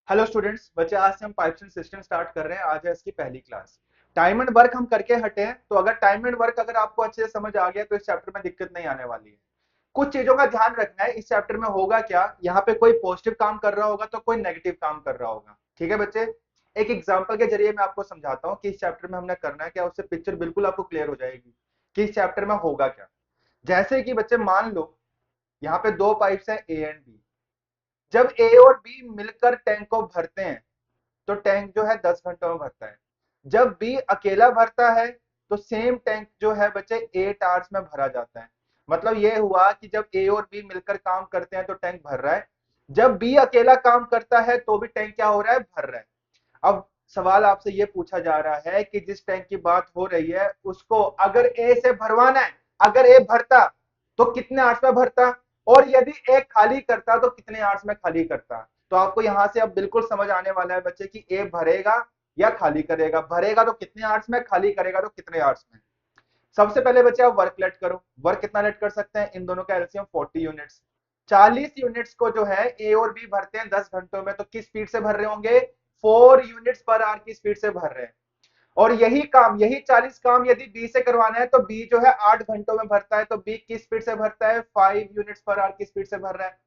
Hello students, बच्चे आज से हम पाइप्स एंड सिस्टम स्टार्ट कर रहे हैं। आज है इसकी पहली क्लास। टाइम एंड वर्क हम करके हटे हैं, तो अगर टाइम एंड वर्क अगर आपको अच्छे से समझ आ गया तो इस चैप्टर में दिक्कत नहीं आने वाली है। कुछ चीजों का ध्यान रखना है। इस चैप्टर में होगा क्या, यहाँ पे कोई पॉजिटिव काम कर रहा होगा तो कोई नेगेटिव काम कर रहा होगा। ठीक है बच्चे, एक एग्जाम्पल के जरिए मैं आपको समझाता हूँ कि इस चैप्टर में हमने करना है क्या, उससे पिक्चर बिल्कुल आपको क्लियर हो जाएगी कि इस चैप्टर में होगा क्या। जैसे कि बच्चे मान लो यहाँ पे दो पाइप्स हैं ए एंड बी। जब ए और बी मिलकर टैंक को भरते हैं तो टैंक जो है 10 घंटों में भरता है। जब बी अकेला भरता है तो सेम टैंक जो है बच्चे 8 आवर्स में भरा जाता है। मतलब ये हुआ कि जब ए और बी मिलकर काम करते हैं तो टैंक भर रहा है। जब बी अकेला काम करता है तो भी टैंक क्या हो रहा है, भर रहा है। अब सवाल आपसे ये पूछा जा रहा है कि जिस टैंक की बात हो रही है उसको अगर ए से भरवाना है, अगर ए भरता तो कितने आवर्स में भरता, और यदि ए खाली करता तो कितने आवर्स में खाली करता। तो आपको यहां से अब बिल्कुल समझ आने वाला है बच्चे कि ए भरेगा या खाली करेगा। भरेगा तो कितने आवर्स में, खाली करेगा तो कितने आवर्स में। सबसे पहले बच्चे आप वर्क लेट करो। वर्क कितना लेट कर सकते हैं, इन दोनों का एलसीएम 40 यूनिट्स। 40 यूनिट्स को जो है ए और बी भरते हैं 10 घंटों में, तो किस स्पीड से भर रहे होंगे, 4 यूनिट्स पर आवर की स्पीड से भर रहे हैं। और यही काम, यही 40 काम यदि बी से करवाना है तो बी जो है 8 घंटों में भरता है, तो बी किस स्पीड से भरता है, 5 यूनिट्स पर आवर की स्पीड से भर रहा है।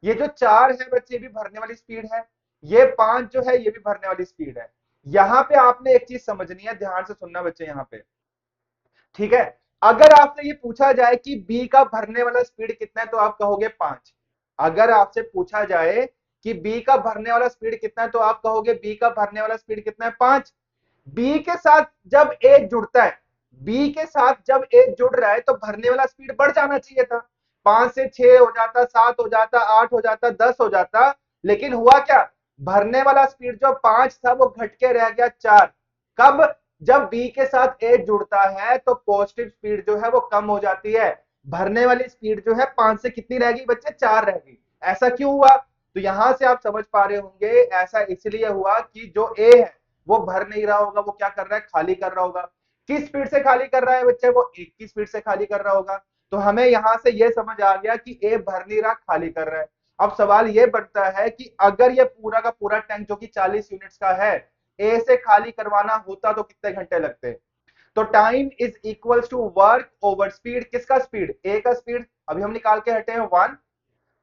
ये जो 4 है बच्चे, ये भी भरने वाली स्पीड है। ये 5 जो है ये भी भरने वाली स्पीड है। यहां पे आपने एक चीज समझनी है, ध्यान से सुनना बच्चे यहां पे। ठीक है, अगर आपसे ये पूछा जाए कि बी का भरने वाला स्पीड कितना है तो आप कहोगे 5। अगर आपसे पूछा जाए कि बी का भरने वाला स्पीड कितना है तो आप कहोगे बी का भरने वाला स्पीड कितना है, 5। बी के साथ जब ए जुड़ता है, बी के साथ जब ए जुड़ रहा है तो भरने वाला स्पीड बढ़ जाना चाहिए था। 5 से 6 हो जाता, 7 हो जाता, 8 हो जाता, 10 हो जाता। लेकिन हुआ क्या, भरने वाला स्पीड जो 5 था वो घट के रह गया 4। कब, जब बी के साथ ए जुड़ता है तो पॉजिटिव स्पीड जो है वो कम हो जाती है। भरने वाली स्पीड जो है 5 से कितनी रह गई बच्चे, 4 रह गई। ऐसा क्यों हुआ, तो यहां से आप समझ पा रहे होंगे ऐसा इसलिए हुआ कि जो ए है वो भर नहीं रहा होगा, वो क्या कर रहा है, खाली कर रहा होगा। किस स्पीड से खाली कर रहा है बच्चे, वो 1 की स्पीड से खाली कर रहा होगा। तो हमें यहां से ये समझ आ गया कि ए भर नहीं रहा, खाली कर रहा है। अब सवाल ये बनता है कि अगर ये पूरा का पूरा टैंक जो कि 40 यूनिट्स का है, ए से खाली करवाना होता तो कितने घंटे लगते। तो time is equals to work over speed. किसका स्पीड, ए का स्पीड। अभी हम निकाल के हटे हैं 1,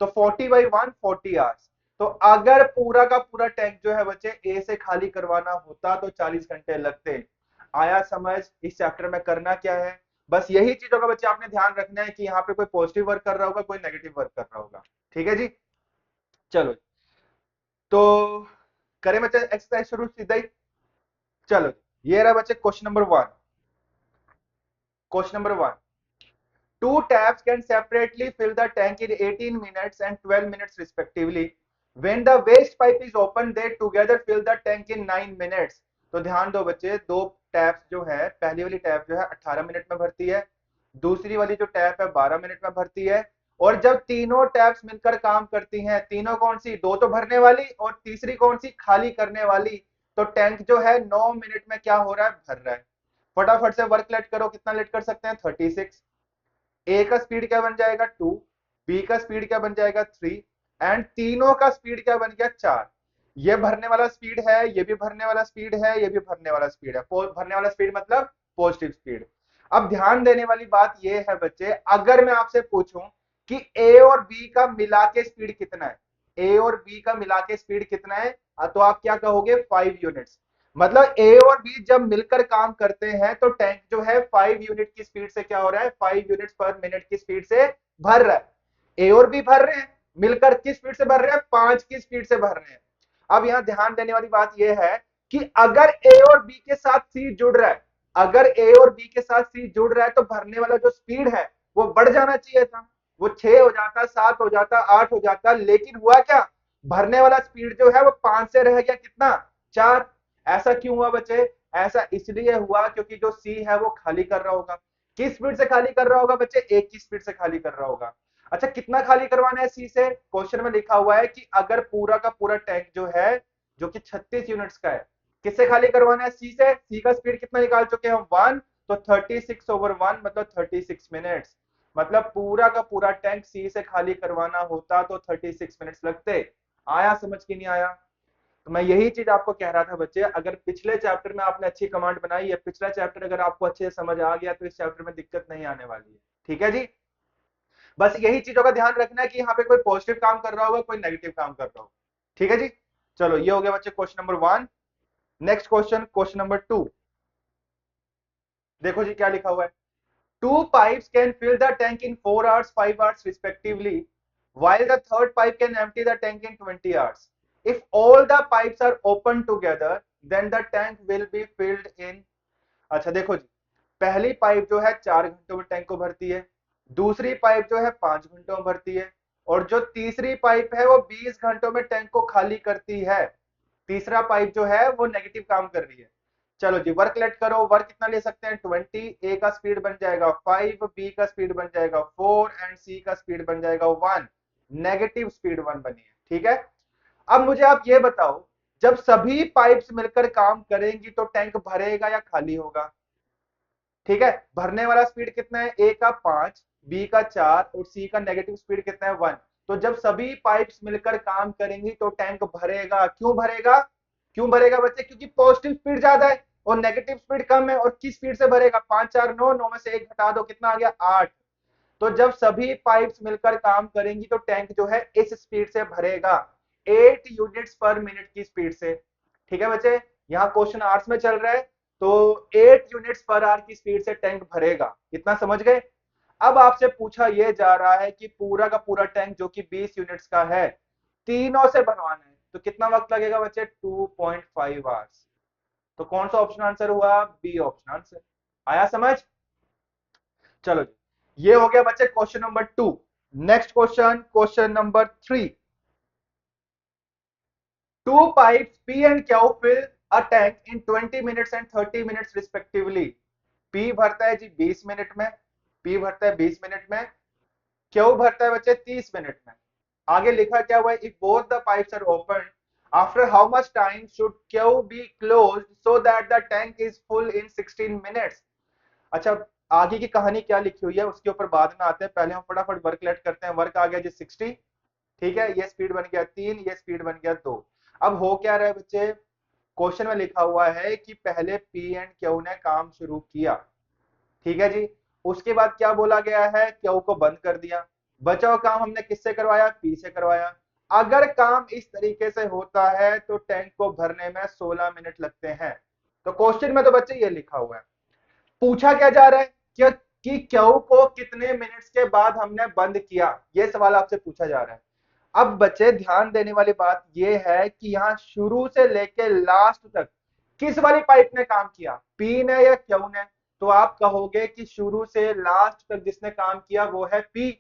तो 40/1 40 आवर्स। तो अगर पूरा का पूरा टैंक जो है बच्चे ए से खाली करवाना होता तो 40 घंटे लगते। आया समझ, इस चैप्टर में करना क्या है, बस यही चीजों का बच्चे आपने ध्यान रखना है कि यहाँ पे कोई पॉजिटिव वर्क कर रहा होगा, कोई नेगेटिव वर्क कर रहा होगा। ठीक है जी, चलो। तो करें बच्चे एक्सरसाइज शुरू सीधा ही। चलो, ये रहा बच्चे question number 1। Question number 1, two taps can separately fill the tank in 18 minutes and 12 minutes respectively. When the waste pipe is open, they together fill the tank in 9 minutes. तो ध्यान दो बच्चे, दो टैप्स जो है, पहली वाली टैप जो है 18 मिनट में भरती है, दूसरी वाली जो टैप है 12 मिनट में भरती है। और जब तीनों टैप्स मिलकर काम करती हैं, तीनों कौन सी, दो तो भरने वाली और तीसरी कौन सी, खाली करने वाली, तो टैंक जो है 9 मिनट में क्या हो रहा है, भर रहा है। फटाफट से वर्क लेट करो, कितना लेट कर सकते हैं, 36। ए का स्पीड क्या बन जाएगा 2, बी का स्पीड क्या बन जाएगा 3, एंड तीनों का स्पीड क्या बन गया 4। ये भरने वाला स्पीड है, ये भी भरने वाला स्पीड है, ये भी भरने वाला स्पीड है। भरने वाला स्पीड मतलब पॉजिटिव स्पीड। अब ध्यान देने वाली बात ये है बच्चे, अगर मैं आपसे पूछूं कि ए और बी का मिला के स्पीड कितना है, ए और बी का मिला के स्पीड कितना है, तो आप क्या कहोगे, 5 यूनिट्स। मतलब ए और बी जब मिलकर काम करते हैं तो टैंक जो है 5 यूनिट की स्पीड से क्या हो रहा है, 5 यूनिट्स पर मिनट की स्पीड से भर रहा है। ए और बी भर रहे हैं, मिलकर किस स्पीड से भर रहे हैं, 5 की स्पीड से भर रहे हैं। अब यहां ध्यान देने वाली बात यह है कि अगर ए और बी के साथ सी जुड़ रहा है, अगर ए और बी के साथ सी जुड़ रहा है तो भरने वाला जो स्पीड है वो बढ़ जाना चाहिए था। वो 6 हो जाता, 7 हो जाता, 8 हो जाता, लेकिन हुआ क्या, भरने वाला स्पीड जो है वो 5 से रह गया कितना, 4। ऐसा क्यों हुआ बच्चे, ऐसा इसलिए हुआ क्योंकि जो सी है वो खाली कर रहा होगा। किस स्पीड से खाली कर रहा होगा बच्चे, एक की स्पीड से खाली कर रहा होगा। अच्छा, कितना खाली करवाना है सी से, क्वेश्चन में लिखा हुआ है कि अगर पूरा का पूरा टैंक जो है, जो कि 36 यूनिट्स का है, किससे खाली करवाना है, सी से। सी का स्पीड कितना निकाल चुके हैं हम, 1। तो 36/1 मतलब 36 मिनट्स। मतलब पूरा का पूरा टैंक सी से खाली करवाना होता तो 36 मिनट्स लगते। आया समझ की नहीं आया। तो मैं यही चीज आपको कह रहा था बच्चे, अगर पिछले चैप्टर में आपने अच्छी कमांड बनाई है, पिछला चैप्टर अगर आपको अच्छे से समझ आ गया तो इस चैप्टर में दिक्कत नहीं आने वाली है। ठीक है जी। बस यही चीजों का ध्यान रखना है कि यहाँ पे कोई पॉजिटिव काम कर रहा होगा, कोई नेगेटिव काम कर रहा होगा। ठीक है जी। चलो ये हो गया बच्चे question number 1। Next question, question number 2। देखो जी क्या लिखा हुआ है। Two pipes can fill the tank in 4 hours 5 hours respectively, while the third pipe can empty the tank in 20 hours. If all the pipes are open together, then the tank will be filled in। अच्छा देखो जी, पहली pipe जो है 4 घंटों में tank को भरती है, दूसरी पाइप जो है 5 घंटों में भरती है, और जो तीसरी पाइप है वो 20 घंटों में टैंक को खाली करती है। तीसरा पाइप जो है वो नेगेटिव काम कर रही है। चलो जी वर्क लेट करो। वर्क कितना ले सकते हैं 20। ए का स्पीड बन जाएगा 5, बी का स्पीड बन जाएगा 4 एंड सी का स्पीड बन जाएगा 1। नेगेटिव स्पीड 1 बनी है। ठीक है। अब मुझे आप ये बताओ, जब सभी पाइप्स मिलकर काम करेंगी तो टैंक भरेगा या खाली होगा। ठीक है। भरने वाला स्पीड कितना है, ए का 5, बी का 4 और सी का नेगेटिव स्पीड कितना है 1। तो जब सभी पाइप्स मिलकर काम करेंगी तो टैंक भरेगा। क्यों भरेगा? क्यों भरेगा बच्चे? क्योंकि पॉजिटिव स्पीड ज्यादा है और नेगेटिव स्पीड कम है। और किस स्पीड से भरेगा? 5 4 9, 9 में से 1 घटा दो, कितना आ गया 8। तो जब सभी पाइप्स मिलकर काम करेंगी तो टैंक जो है इस स्पीड से भरेगा, 8 यूनिट्स पर मिनट की स्पीड से। ठीक है बच्चे। यहाँ क्वेश्चन आवर्स में चल रहा है, तो 8 यूनिट्स पर आवर की स्पीड से टैंक भरेगा। इतना समझ गए। अब आपसे पूछा यह जा रहा है कि पूरा का पूरा टैंक जो कि 20 यूनिट्स का है, तीनों से भरवाना है, तो कितना वक्त लगेगा बच्चे? 2.5 आवर्स। तो कौन सा ऑप्शन आंसर हुआ? B option answer. आया समझ? चलो जी ये हो गया बच्चे question number 2। Next question, question number 3। Two pipes P and Q fill a tank in 20 minutes and 30 minutes respectively. P भरता है जी 20 मिनट में, पी भरता है 20 मिनट में, क्यू भरता है बच्चे 30 मिनट में। आगे लिखा क्या हुआ है? If both the pipes are open, after how much time should Q be closed so that the tank is full in 16 minutes. अच्छा, आगे की कहानी क्या लिखी हुई है उसके ऊपर बाद में आते हैं, पहले हम फटाफट वर्क लेट करते हैं। वर्क आ गया जी 60। ठीक है, ये स्पीड बन गया 3, ये स्पीड बन गया 2। अब हो क्या रहा है बच्चे? क्वेश्चन में लिखा हुआ है कि पहले पी एंड क्यू ने काम शुरू किया। ठीक है जी। उसके बाद क्या बोला गया है? क्यू को बंद कर दिया। बचा हुआ काम हमने किससे करवाया? पी से करवाया। अगर काम इस तरीके से होता है तो टैंक को भरने में 16 मिनट लगते हैं। तो क्वेश्चन में तो बच्चे ये लिखा हुआ है। पूछा क्या जा रहा है कि क्यू को कितने मिनट्स के बाद हमने बंद किया, ये सवाल आपसे पूछा जा रहा है। अब बच्चे ध्यान देने वाली बात यह है कि यहां शुरू से लेके लास्ट तक किस वाली पाइप ने काम किया, पी ने या क्यू ने? तो आप कहोगे कि शुरू से लास्ट तक जिसने काम किया वो है पी।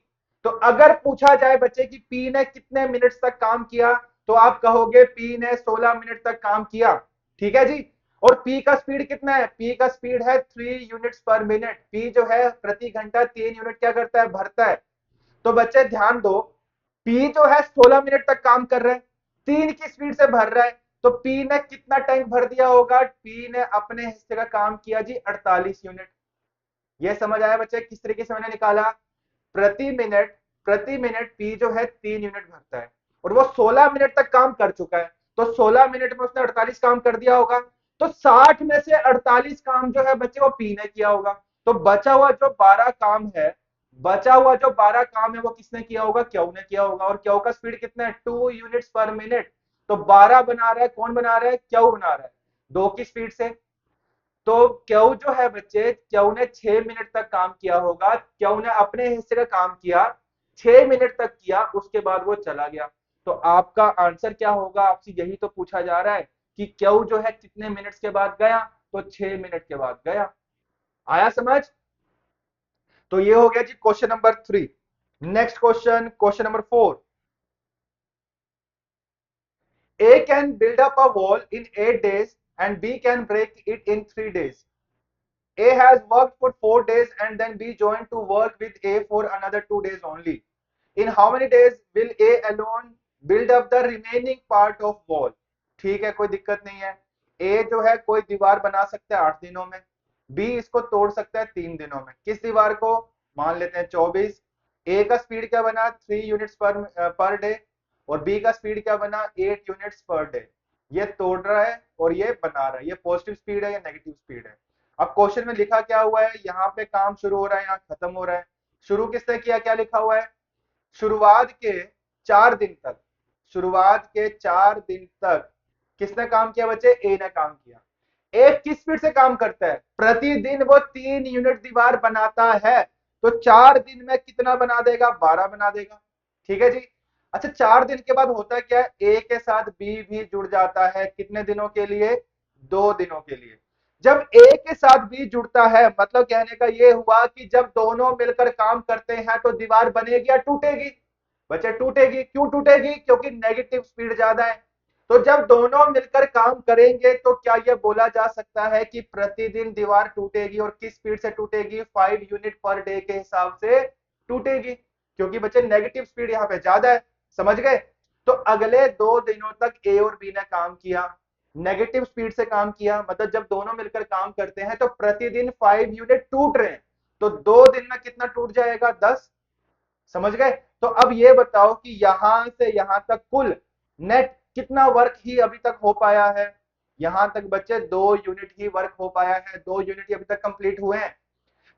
तो अगर पूछा जाए बच्चे कि पी ने कितने मिनट्स तक काम किया, तो आप कहोगे पी ने 16 मिनट तक काम किया। ठीक है जी। और पी का स्पीड कितना है? पी का स्पीड है 3 यूनिट्स पर मिनट। पी जो है प्रति घंटा 3 यूनिट क्या करता है? भरता है। तो बच्चे ध्यान दो, पी जो है 16 मिनट तक काम कर रहा है, 3 की स्पीड से भर रहा है। तो पी ने कितना टैंक भर दिया होगा? पी ने अपने हिस्से का काम किया जी 48 यूनिट। ये समझ आया बच्चे किस तरीके से मैंने निकाला? प्रति मिनट, प्रति मिनट पी जो है 3 यूनिट भरता है और वो 16 मिनट तक काम कर चुका है। तो 16 मिनट में उसने 48 काम कर दिया होगा। तो 60 में से 48 काम जो है बच्चे वो पी ने किया होगा। तो बचा हुआ जो 12 काम है, बचा हुआ जो 12 काम है वो किसने किया होगा? क्यू ने किया होगा। और क्यू का स्पीड कितना है? 2 यूनिट्स पर मिनट। तो 12 बना रहा है कौन? बना रहा है क्यू बना रहा है 2 की स्पीड से। तो क्यू जो है बच्चे, क्यू ने 6 मिनट तक काम किया होगा। क्यू ने अपने हिस्से का काम किया, 6 मिनट तक किया, उसके बाद वो चला गया। तो आपका आंसर क्या होगा? आपसे यही तो पूछा जा रहा है कि क्यू जो है कितने मिनट्स के बाद गया? तो 6 मिनट के बाद गया। आया समझ? तो ये हो गया जी question number 3। Next question, question number 4। A can build up a wall in 8 days and B can break it in 3 days. A has worked for 4 days and then B joined to work with A for another 2 days only. In how many days will A alone build up the remaining part of wall? ठीक है, कोई दिक्कत नहीं है। A जो है कोई दीवार बना सकता है 8 दिनों में, B इसको तोड़ सकता है 3 दिनों में। किस दीवार को? मान लेते हैं 24। A का स्पीड क्या बना? 3 यूनिट्स पर डे। और B का स्पीड क्या बना? 8 यूनिट्स पर डे। ये तोड़ रहा है और ये बना रहा है, ये पॉजिटिव स्पीड है या नेगेटिव स्पीड है। अब क्वेश्चन में लिखा क्या हुआ है, यहाँ पे काम शुरू हो रहा है, यहाँ खत्म हो रहा है। शुरू किसने किया, क्या लिखा हुआ है, शुरुआत के 4 दिन तक, शुरुआत के 4 दिन तक किसने काम किया बच्चे, ए ने काम किया। ए किस स्पीड से काम करता है, प्रतिदिन वो 3 यूनिट दीवार बनाता है, तो 4 दिन में कितना बना देगा, 12 बना देगा। ठीक है जी। अच्छा 4 दिन के बाद होता क्या है, ए के साथ बी भी जुड़ जाता है, कितने दिनों के लिए, 2 दिनों के लिए। जब ए के साथ बी जुड़ता है, मतलब कहने का ये हुआ कि जब दोनों मिलकर काम करते हैं तो दीवार बनेगी या टूटेगी, बच्चे टूटेगी। क्यों टूटेगी, क्योंकि नेगेटिव स्पीड ज्यादा है। तो जब दोनों मिलकर काम करेंगे तो क्या यह बोला जा सकता है कि प्रतिदिन दीवार टूटेगी, और किस स्पीड से टूटेगी, 5 यूनिट पर डे के हिसाब से टूटेगी, क्योंकि बच्चे नेगेटिव स्पीड यहाँ पे ज्यादा है। समझ गए। तो अगले 2 दिनों तक ए और बी ने काम किया, नेगेटिव स्पीड से काम किया, मतलब जब दोनों मिलकर काम करते हैं तो प्रतिदिन 5 यूनिट टूट रहे हैं, तो 2 दिन में कितना टूट जाएगा, 10। समझ गए। तो अब ये बताओ कि यहां से यहां तक कुल नेट कितना वर्क ही अभी तक हो पाया है, यहां तक बच्चे 2 यूनिट ही वर्क हो पाया है, 2 यूनिट ही अभी तक कंप्लीट हुए हैं।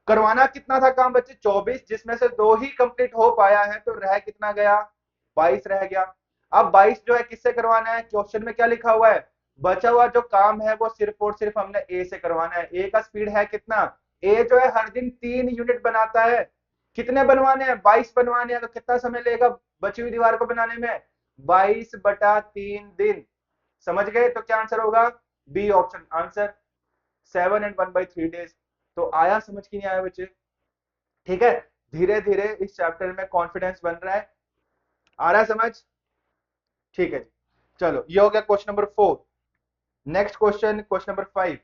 करवाना कितना था काम बच्चे, 24, जिसमें से 2 ही कंप्लीट हो पाया है, तो रह कितना गया, 22 रह गया। अब 22 जो है किससे करवाना है, क्वेश्चन में क्या लिखा हुआ है, बचा हुआ जो काम है वो सिर्फ और सिर्फ हमने ए से करवाना है। ए का स्पीड है कितना, ए जो है हर दिन 3 यूनिट बनाता है, कितने बनवाने हैं, 22 बनवाने हैं, तो कितना समय लेगा बची हुई दीवार को बनाने में, 22/3 दिन। समझ गए। तो क्या आंसर होगा, B option answer, 7 and 1/3 days। तो आया समझ की नहीं आया बच्चे, ठीक है। धीरे धीरे इस चैप्टर में कॉन्फिडेंस बन रहा है, आ रहा है समझ, ठीक है जी। चलो ये हो गया question number 4। Next question, question number 5।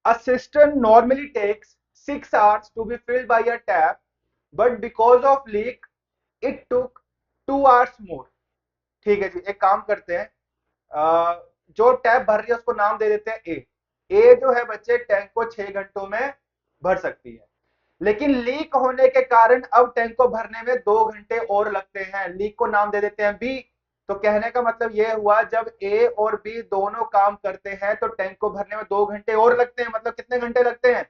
A cistern normally takes 6 hours to be filled by a tap, but because of leak it took 2 hours more। ठीक है जी, एक काम करते हैं, जो टैप भर रही है उसको नाम दे देते हैं ए। ए जो है बच्चे टैंक को 6 घंटों में भर सकती है, लेकिन लीक होने के कारण अब टैंक को भरने में 2 घंटे और लगते हैं, लीक को नाम दे देते हैं बी। तो कहने का मतलब यह हुआ जब ए और बी दोनों काम करते हैं तो टैंक को भरने में 2 घंटे और लगते हैं, मतलब कितने घंटे लगते हैं,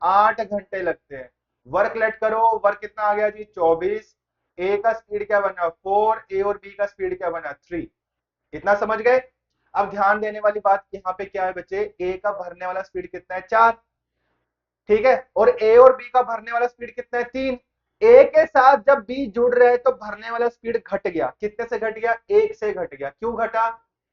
8 घंटे लगते हैं। वर्क लेट करो, वर्क कितना आ गया जी, 24। ए का स्पीड क्या बना, 4, ए और बी का स्पीड क्या बना, 3। इतना समझ गए। अब ध्यान देने वाली बात यहाँ पे क्या है बच्चे, ए का भरने वाला स्पीड कितना है, 4, ठीक है, और ए और बी का भरने वाला स्पीड कितना है, 3। ए के साथ जब बी जुड़ रहे तो भरने वाला स्पीड घट गया, कितने से घट गया, 1 से घट गया। क्यों घटा,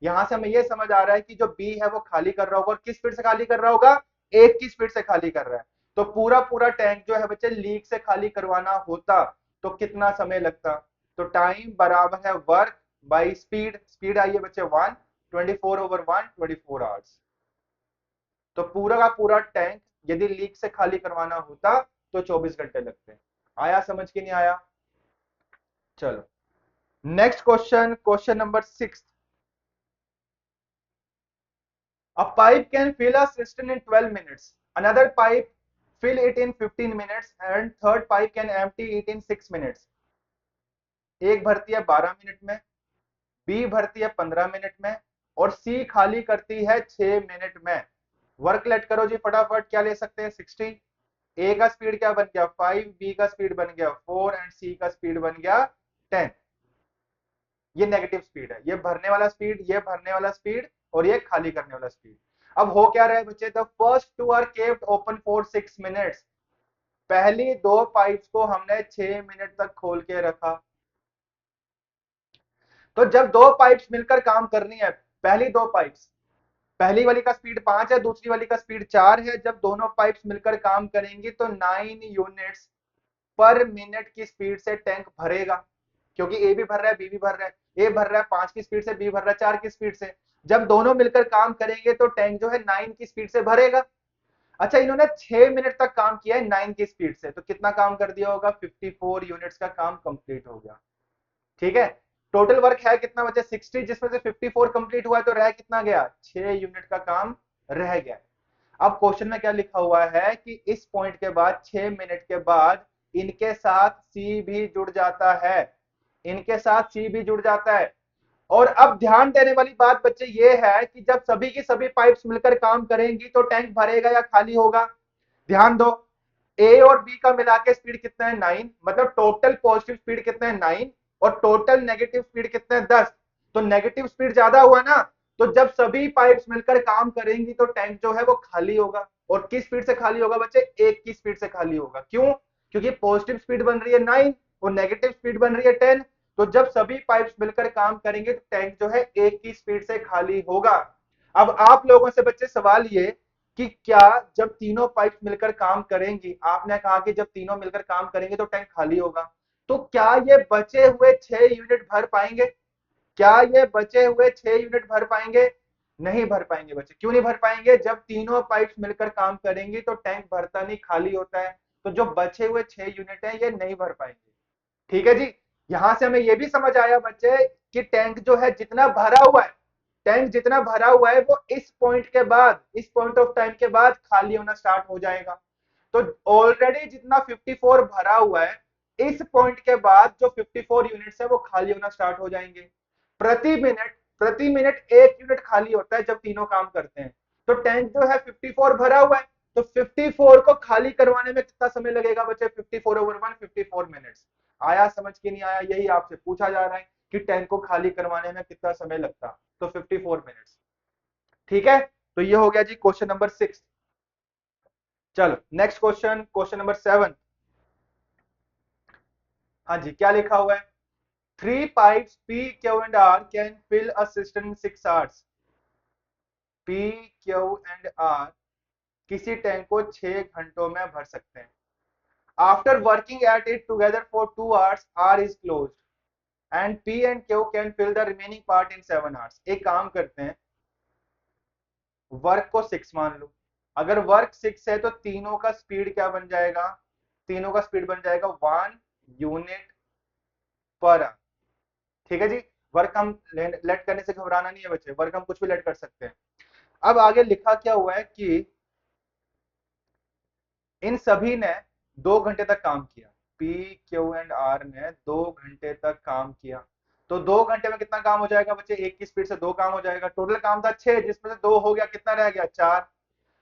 यहां से हमें यह समझ आ रहा है कि जो बी है वो खाली कर रहा होगा, और किस स्पीड से खाली कर रहा होगा, 1 की स्पीड से खाली कर रहा है। तो पूरा पूरा टैंक जो है बच्चे लीक से खाली करवाना होता तो कितना समय लगता, तो टाइम बराबर है वर्क बाई स्पीड। स्पीड आई है बच्चे 1, 24/1, 24 आवर्स। तो पूरा का पूरा टैंक यदि लीक से खाली करवाना होता तो 24 घंटे लगते। आया समझ के नहीं आया, चलो next question, question number 6। A pipe can fill a cistern in 12 minutes, another pipe fill it in 15 minutes, and third pipe can empty it in 6 minutes। एक भरती है 12 मिनट में, बी भरती है 15 मिनट में, और सी खाली करती है 6 मिनट में। वर्क लेट करो जी फटाफट, क्या ले सकते हैं, 60। ए का स्पीड क्या बन गया, 5, बी का स्पीड बन गया 4, एंड सी का स्पीड बन गया 10। ये नेगेटिव स्पीड है, ये भरने वाला स्पीड, ये भरने वाला स्पीड, और ये खाली करने वाला स्पीड। अब हो क्या रहा है बच्चे, the first two are kept open for 6 minutes. पहली 2 पाइप्स को हमने 6 मिनट तक खोल के रखा। तो जब 2 पाइप्स मिलकर काम करनी है, पहली 2 पाइप्स, पहली वाली का स्पीड 5 है, दूसरी वाली का स्पीड 4 है, जब दोनों पाइप्स मिलकर काम करेंगी तो 9 यूनिट्स पर मिनट की स्पीड से टैंक भरेगा, क्योंकि ए भी भर रहा है बी भी भर रहा है, ए भर रहा है 5 की स्पीड से, बी भर रहा है 4 की स्पीड से। जब दोनों मिलकर काम करेंगे तो टैंक जो है 9 की स्पीड से भरेगा। अच्छा इन्होंने 6 मिनट तक काम किया है 9 की स्पीड से, तो कितना काम कर दिया होगा, 54 यूनिट्स का काम कंप्लीट हो गया। ठीक है। टोटल वर्क है कितना बचे, 60, जिसमें से 54 कंप्लीट हुआ है, तो रह कितना गया, 6 यूनिट का काम रह गया। अब क्वेश्चन में क्या लिखा हुआ है कि इस पॉइंट के बाद 6 मिनट के बाद इनके साथ सी भी जुड़ जाता है, इनके साथ सी भी जुड़ जाता है। और अब ध्यान देने वाली बात बच्चे ये है कि जब सभी की सभी पाइप्स मिलकर काम करेंगी तो टैंक भरेगा या खाली होगा। ध्यान दो, ए और बी का मिला के स्पीड कितना है 9, मतलब टोटल पॉजिटिव स्पीड कितना है 9 और टोटल नेगेटिव स्पीड कितना है 10। तो नेगेटिव स्पीड ज्यादा हुआ ना, तो जब सभी पाइप्स मिलकर काम करेंगी तो टैंक जो है वो खाली होगा। और किस स्पीड से खाली होगा बच्चे? एक की स्पीड से खाली होगा। क्यों? क्योंकि पॉजिटिव स्पीड बन रही है 9 और नेगेटिव स्पीड बन रही है 10। तो जब सभी पाइप्स मिलकर काम करेंगे तो टैंक जो है एक की स्पीड से खाली होगा। अब आप लोगों से बच्चे सवाल ये कि क्या जब तीनों पाइप्स मिलकर काम करेंगी, आपने कहा कि जब तीनों मिलकर काम करेंगे तो टैंक खाली होगा, तो क्या ये बचे हुए 6 यूनिट भर पाएंगे? क्या ये बचे हुए 6 यूनिट भर पाएंगे? नहीं भर पाएंगे बच्चे। क्यों नहीं भर पाएंगे? जब तीनों पाइप्स मिलकर काम करेंगी तो टैंक भरता नहीं, खाली होता है। तो जो बचे हुए 6 यूनिट है ये नहीं भर पाएंगे। ठीक है जी। यहां से हमें यह भी समझ आया बच्चे कि टैंक जो है जितना भरा हुआ है, टैंक जितना भरा हुआ है वो इस पॉइंट के बाद, इस पॉइंट ऑफ टाइम के बाद खाली होना स्टार्ट हो जाएगा। तो ऑलरेडी जितना 54 भरा हुआ है, इस पॉइंट के बाद जो 54 यूनिट्स है वो खाली होना स्टार्ट हो जाएंगे। प्रति मिनट 1 यूनिट खाली होता है जब तीनों काम करते हैं। तो टैंक जो है 54 भरा हुआ है, तो 54 को खाली करवाने में कितना समय लगेगा बच्चे? 54/1 54 मिनट्स। आया समझ के नहीं आया? यही आपसे पूछा जा रहा है कि टैंक को खाली करवाने में कितना समय लगता। तो 54 मिनट्स। ठीक है, तो ये हो गया जी क्वेश्चन नंबर 6। चलो नेक्स्ट क्वेश्चन, क्वेश्चन नंबर 7। हाँ जी, क्या लिखा हुआ है? 3 pipes P, Q and R can fill a system in 6 hours. P, Q and R किसी टैंक को 6 घंटों में भर सकते हैं। After working at it together for 2 hours, R is close and P and Q can fill the remaining part in 7 hours. एक काम करते हैं, वर्क को 6 मान लो। अगर वर्क 6 है तो तीनों का स्पीड क्या बन जाएगा? तीनों का स्पीड बन जाएगा 1 यूनिट पर। ठीक है जी। वर्क हम लेट करने से घबराना नहीं है बच्चे, वर्क हम कुछ भी लेट कर सकते हैं। अब आगे लिखा क्या हुआ है कि इन सभी ने 2 घंटे तक काम किया। पी, क्यू एंड आर ने 2 घंटे तक काम किया। तो 2 घंटे में कितना काम हो जाएगा बच्चे? एक की स्पीड से दो काम हो जाएगा। टोटल काम था 6, जिसमें से 2 हो गया, कितना रह गया? 4।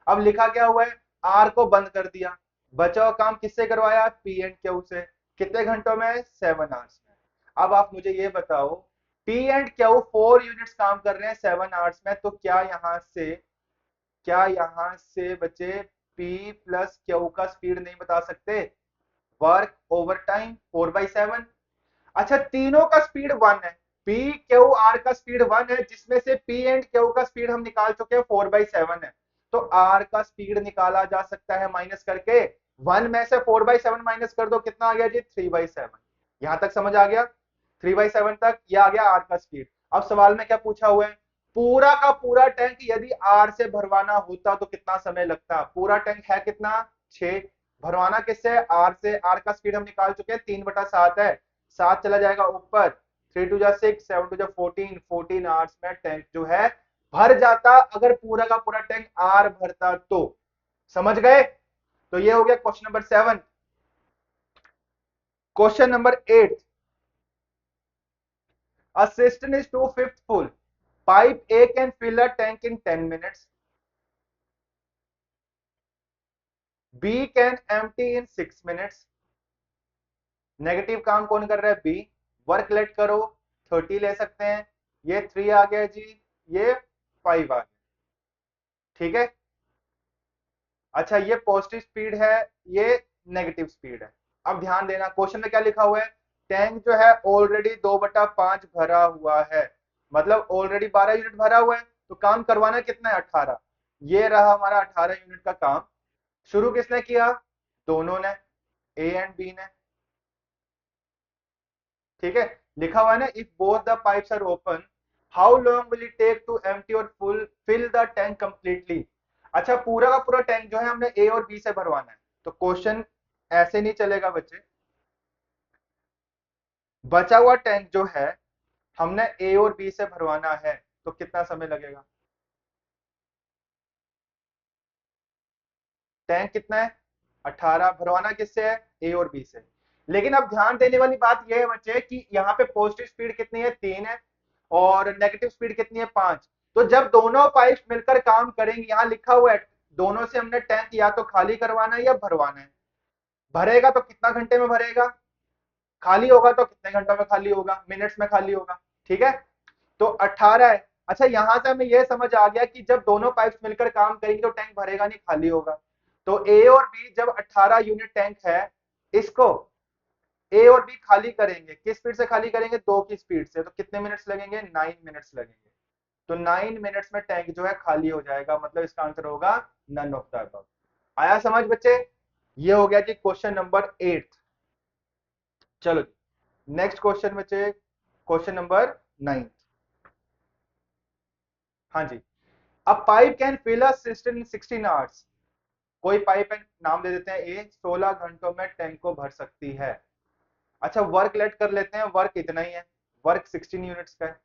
अब लिखा क्या हुआ है? आर को बंद कर दिया। बचा हुआ काम किससे करवाया? पी एंड क्यू से। कितने घंटों में? 7 आवर्स में। अब आप मुझे ये बताओ, पी एंड क्यू 4 यूनिट्स काम कर रहे हैं 7 आवर्स में, तो क्या यहां से बच्चे पी प्लस क्यू का स्पीड नहीं बता सकते? Work over time 4/7। अच्छा, तीनों का स्पीड 1 है। पी क्यू आर का स्पीड 1 है, जिसमें से पी एंड क्यू का स्पीड हम निकाल चुके हैं 4/7 है। तो आर का स्पीड निकाला जा सकता है माइनस करके। 1 में से 4/7 माइनस कर दो, कितना आ गया जी? 3/7। यहां तक समझ आ गया? 3/7 तक यह आ गया आर का स्पीड। अब सवाल में क्या पूछा हुआ है? पूरा का पूरा टैंक यदि आर से भरवाना होता तो कितना समय लगता? पूरा टैंक है कितना? 6। भरवाना किससे? आर से। आर का स्पीड हम निकाल चुके हैं, 3/7 है। 7 चला जाएगा ऊपर, 3 2 6, 7 2 14, 14 आवर्स में टैंक जो है भर जाता, अगर पूरा का पूरा टैंक आर भरता तो। समझ गए? तो ये हो गया question number 7। Question number 8। A cistern is 2/5 full. Pipe A can fill a tank in 10 minutes. B can empty in 6 minutes. Negative काम कौन कर रहा है? बी। वर्क लेट करो, 30 ले सकते हैं। ये 3 आ गया जी, ये 5 आ गया। ठीक है। अच्छा, ये पॉजिटिव स्पीड है, ये नेगेटिव स्पीड है। अब ध्यान देना, क्वेश्चन में क्या लिखा हुआ है? टैंक जो है ऑलरेडी 2/5 भरा हुआ है, मतलब ऑलरेडी 12 यूनिट भरा हुआ है। तो काम करवाना कितना है? 18। ये रहा हमारा 18 यूनिट का काम। शुरू किसने किया? दोनों ने, ए एंड बी ने। ठीक है। लिखा हुआ है ना, if both the pipes are open, how long will it take to empty और full fill the tank completely. अच्छा, पूरा का पूरा टैंक जो है हमने ए और बी से भरवाना है। तो क्वेश्चन ऐसे नहीं चलेगा बच्चे। बचा हुआ टैंक जो है हमने ए और बी से भरवाना है, तो कितना समय लगेगा? टैंक कितना है? 18। भरवाना किससे है? ए और बी से। लेकिन अब ध्यान देने वाली बात यह है बच्चे कि यहाँ पे पॉजिटिव स्पीड कितनी है? 3 है। और नेगेटिव स्पीड कितनी है 5। तो जब दोनों पाइप मिलकर काम करेंगे, यहां लिखा हुआ है दोनों से हमने टैंक या तो खाली करवाना है या भरवाना है। भरेगा तो कितना घंटे में भरेगा, खाली होगा तो कितने घंटों में खाली होगा, मिनट्स में खाली होगा। ठीक है, तो 18 है। अच्छा, यहां से हमें यह समझ आ गया कि जब दोनों पाइप्स मिलकर काम करेंगे तो टैंक भरेगा नहीं, खाली होगा। तो ए और बी जब 18 यूनिट टैंक है, इसको ए और बी खाली करेंगे, किस स्पीड से खाली करेंगे, 2 की स्पीड से, तो कितने मिनट्स लगेंगे, 9 मिनट्स लगेंगे। तो 9 मिनट्स में टैंक जो है खाली हो जाएगा, मतलब इसका आंसर होगा नन ऑफ द अबव। आया समझ बच्चे? ये हो गया जी क्वेश्चन नंबर 8। चलो नेक्स्ट क्वेश्चन बच्चे, क्वेश्चन नंबर 9। हाँ जी, a pipe can fill a system in 16 hours. कोई पाइप है, नाम दे देते हैं ए, 16 घंटों में टैंक को भर सकती है। अच्छा, वर्क लेट कर लेते हैं, वर्क इतना ही है, वर्क 16 यूनिट्स का है।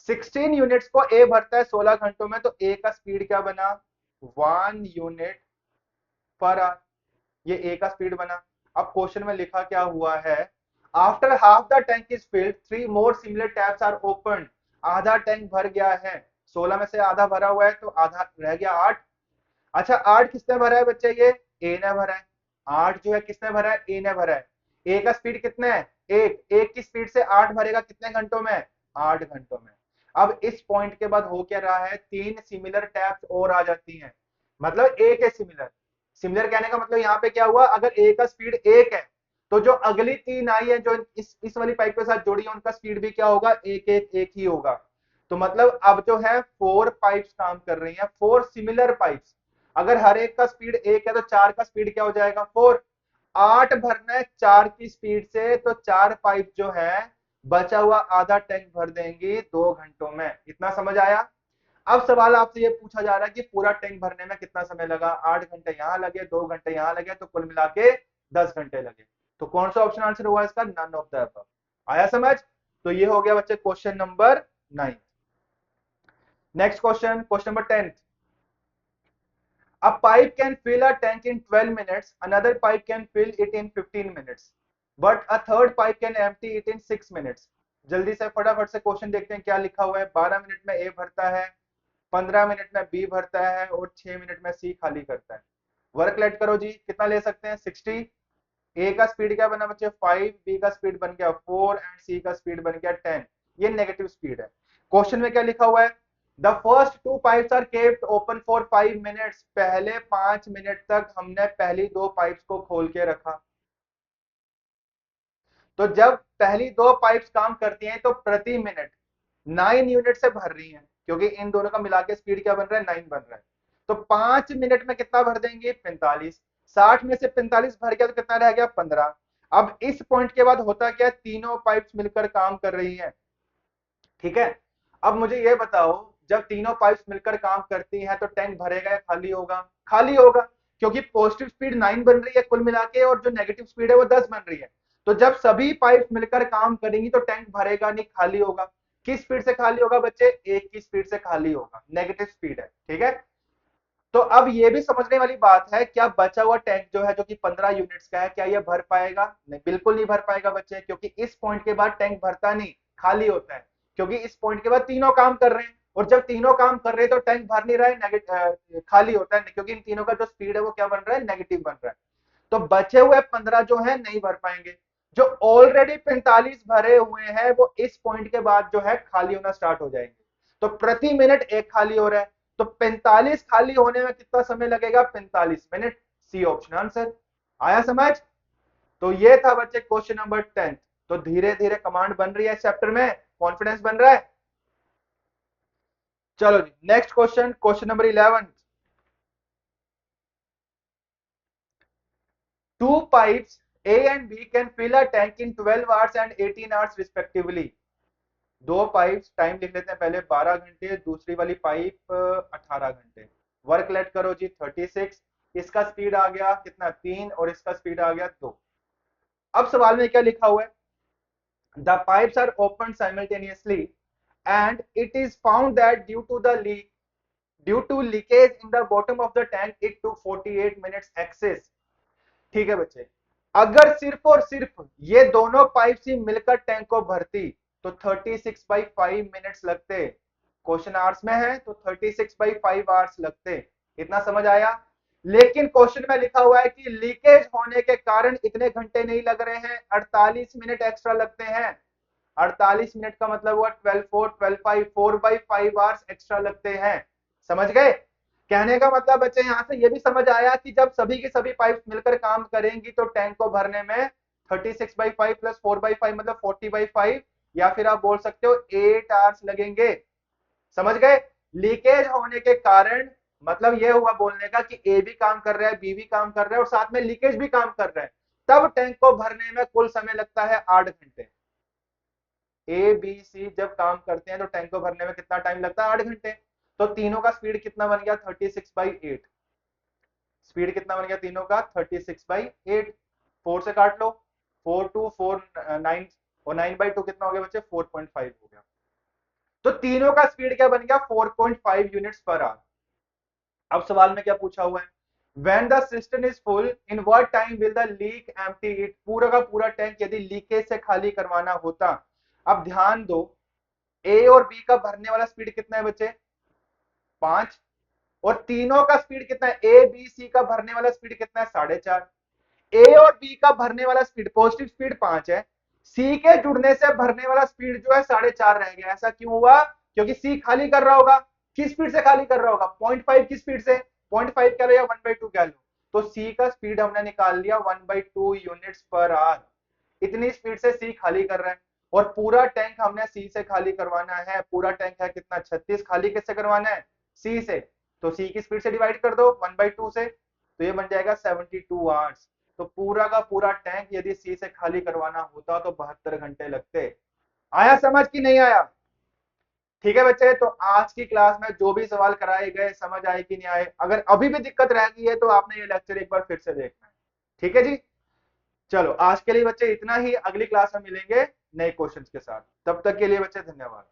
16 यूनिट्स को ए भरता है 16 घंटों में, तो ए का स्पीड क्या बना, 1 यूनिट पर आवर। ये ए का स्पीड बना। अब क्वेश्चन में लिखा क्या हुआ है, after half the tank is filled 3 more similar taps are open. आधा टैंक भर गया है, 16 में से आधा भरा हुआ है तो आधा रह गया 8। अच्छा, 8 किसने भरा है बच्चे, ये ए ने भरा है। 8 जो है किसने भरा है, ए ने भरा है। ए का स्पीड कितना है, एक, एक की स्पीड से 8 भरेगा कितने घंटों में, 8 घंटों में। अब इस पॉइंट के बाद हो क्या रहा है, 3 सिमिलर टैप्स और आ जाती हैं, मतलब ए के सिमिलर। सिमिलर कहने का मतलब यहाँ पे क्या हुआ, अगर ए का स्पीड 1 है तो जो अगली 3 आई है जो इस वाली पाइप के साथ जोड़ी है, उनका स्पीड भी क्या होगा, एक एक एक ही होगा। तो मतलब अब जो है 4 पाइप्स काम कर रही हैं, 4 सिमिलर पाइप्स। अगर हर एक का स्पीड 1 है तो 4 का स्पीड क्या हो जाएगा, 4। 8 भरना है 4 की स्पीड से, तो 4 पाइप जो है बचा हुआ आधा टैंक भर देंगी 2 घंटों में। इतना समझ आया? अब सवाल आपसे ये पूछा जा रहा है कि पूरा टैंक भरने में कितना समय लगा, 8 घंटे यहां लगे, 2 घंटे यहां लगे, तो कुल मिला के 10 घंटे लगे। तो कौन सा ऑप्शन आंसर हुआ इसका, नन ऑफ द अबव। आया समझ? तो ये हो गया बच्चे question number 9। Next question, question number 10। A pipe can fill a tank in 12 minutes, another pipe can fill it in 15 minutes, but a third pipe can empty it in 6 minutes. जल्दी से फटाफट से क्वेश्चन देखते हैं क्या लिखा हुआ है। 12 मिनट में ए भरता है, 15 मिनट में बी भरता है और 6 मिनट में सी खाली करता है। वर्क लेट करो जी, कितना ले सकते हैं, 60। ए का स्पीड क्या बना बच्चे, 5, बी का स्पीड बन गया 4 एंड सी का स्पीड बन गया 10। ये नेगेटिव स्पीड है। क्वेश्चन में क्या लिखा हुआ है, the first 2 pipes are kept open for 5 minutes. पहले 5 मिनट तक हमने पहली 2 पाइप्स को खोल के रखा। तो जब पहली 2 पाइप्स काम करती हैं तो प्रति मिनट 9 यूनिट से भर रही हैं, क्योंकि इन दोनों का मिला के स्पीड क्या बन रहा है, 9 बन रहा है। तो 5 मिनट में कितना भर देंगे, 45। 60 में से 45 भर गया तो कितना रह गया, 15। अब इस पॉइंट के बाद होता क्या, तीनों पाइप्स मिलकर काम कर रही हैं। ठीक है, अब मुझे ये बताओ, जब तीनों पाइप्स मिलकर काम करती हैं तो टैंक भरेगा या खाली होगा, खाली होगा, क्योंकि पॉजिटिव स्पीड 9 बन रही है कुल मिला के और जो नेगेटिव स्पीड है वो 10 बन रही है। तो जब सभी पाइप्स मिलकर काम करेंगी तो टैंक भरेगा नहीं, खाली होगा। किस स्पीड से खाली होगा बच्चे, एक की स्पीड से खाली होगा, नेगेटिव स्पीड है। ठीक है, तो अब ये भी समझने वाली बात है, क्या बचा हुआ टैंक जो है जो कि 15 यूनिट्स का है, क्या ये भर पाएगा, नहीं, बिल्कुल नहीं भर पाएगा बच्चे, क्योंकि इस पॉइंट के बाद टैंक भरता नहीं, खाली होता है। क्योंकि इस पॉइंट के बाद तीनों काम कर रहे हैं, और जब तीनों काम कर रहे हैं तो टैंक भर नहीं रहा है, खाली होता है, क्योंकि इन तीनों का जो स्पीड है वो क्या बन रहा है, नेगेटिव बन रहा है। तो बचे हुए 15 जो है नहीं भर पाएंगे। जो ऑलरेडी 45 भरे हुए हैं वो इस पॉइंट के बाद जो है खाली होना स्टार्ट हो जाएंगे। तो प्रति मिनट एक खाली हो रहा है, तो 45 खाली होने में कितना समय लगेगा, 45 मिनट। C option answer. आया समझ? तो ये था बच्चे क्वेश्चन नंबर 10। तो धीरे धीरे कमांड बन रही है इस चैप्टर में, कॉन्फिडेंस बन रहा है। चलो जी next question, question number 11। Two pipes A and B can fill a tank in 12 hours and 18 hours respectively. दो पाइप्स, टाइम लिख लेते हैं पहले 12 घंटे, दूसरी वाली पाइप 18 घंटे। वर्क लेट करो जी 36। इसका स्पीड आ गया कितना, 3, और इसका स्पीड आ गया 2। अब सवाल में क्या लिखा हुआ है, the pipes are open simultaneously and it is found that due to leakage in the bottom of the tank it to 48 minutes excess. ठीक है बच्चे, अगर सिर्फ और सिर्फ ये दोनों पाइप्स ही मिलकर टैंक को भरती, तो 36/5 मिनट्स लगते। क्वेश्चन आवर्स में है तो 36/5 आवर्स लगते। इतना समझ आया। लेकिन क्वेश्चन में लिखा हुआ है कि लीकेज होने के कारण इतने घंटे नहीं लग रहे हैं, 48 मिनट एक्स्ट्रा लगते हैं। 48 मिनट का मतलब हुआ 12 4 12 5 4/5 आवर्स एक्स्ट्रा लगते हैं। समझ गए। कहने का मतलब बच्चे यहां से ये भी समझ आया कि जब सभी की सभी पाइप मिलकर काम करेंगी तो टैंक को भरने में 36/5 प्लस 4/5 मतलब 40/5, या फिर आप बोल सकते हो 8 आवर्स लगेंगे। समझ गए। लीकेज होने के कारण मतलब यह हुआ बोलने का कि ए भी काम कर रहा है, बी भी काम कर रहा है और साथ में लीकेज भी काम कर रहा है, तब टैंक को भरने में कुल समय लगता है 8 घंटे। ए बी सी जब काम करते हैं तो टैंक को भरने में कितना टाइम लगता है? 8 घंटे। तो तीनों का स्पीड कितना बन गया? 36/8। स्पीड कितना बन गया तीनों का? 36/8। 4 से काट लो, 4 2 4 9 और 9/2 कितना हो गया बच्चे? 4.5 हो गया। तो तीनों का स्पीड क्या बन गया? 4.5 यूनिट्स पर आवर। अब सवाल में क्या पूछा हुआ है? When the cistern is full, in what time will the leak empty it? पूरा का पूरा टैंक यदि लीकेज से खाली करवाना होता। अब ध्यान दो, ए और बी का भरने वाला स्पीड कितना है बच्चे? 5। और तीनों का स्पीड कितना है? ए बी सी का भरने वाला स्पीड कितना है? 4.5। ए और बी का भरने वाला स्पीड, पॉजिटिव स्पीड 5 है। सी के जुड़ने से भरने वाला स्पीड जो है 4.5 रह गया। ऐसा क्यों हुआ? क्योंकि सी खाली कर रहा होगा। किस स्पीड से खाली कर रहा होगा? 0.5 की स्पीड से। 0.5 कह लो या 1/2 कह लो, तो सी का स्पीड हमने निकाल लिया 1/2 यूनिट्स पर आवर। इतनी स्पीड से सी खाली कर रहा है। और पूरा टैंक हमने सी से खाली करवाना है। पूरा टैंक है कितना? 36। खाली किससे करवाना है? सी से। तो सी की स्पीड से डिवाइड कर दो 1/2 से, तो ये बन जाएगा 72 आवर्स। तो पूरा का पूरा टैंक यदि सी से खाली करवाना होता तो 72 घंटे लगते। आया समझ कि नहीं आया? ठीक है बच्चे, तो आज की क्लास में जो भी सवाल कराए गए समझ आए कि नहीं आए? अगर अभी भी दिक्कत रह गई है तो आपने ये लेक्चर एक बार फिर से देखना है। ठीक है जी। चलो आज के लिए बच्चे इतना ही। अगली क्लास में मिलेंगे नए क्वेश्चंस के साथ। तब तक के लिए बच्चे धन्यवाद।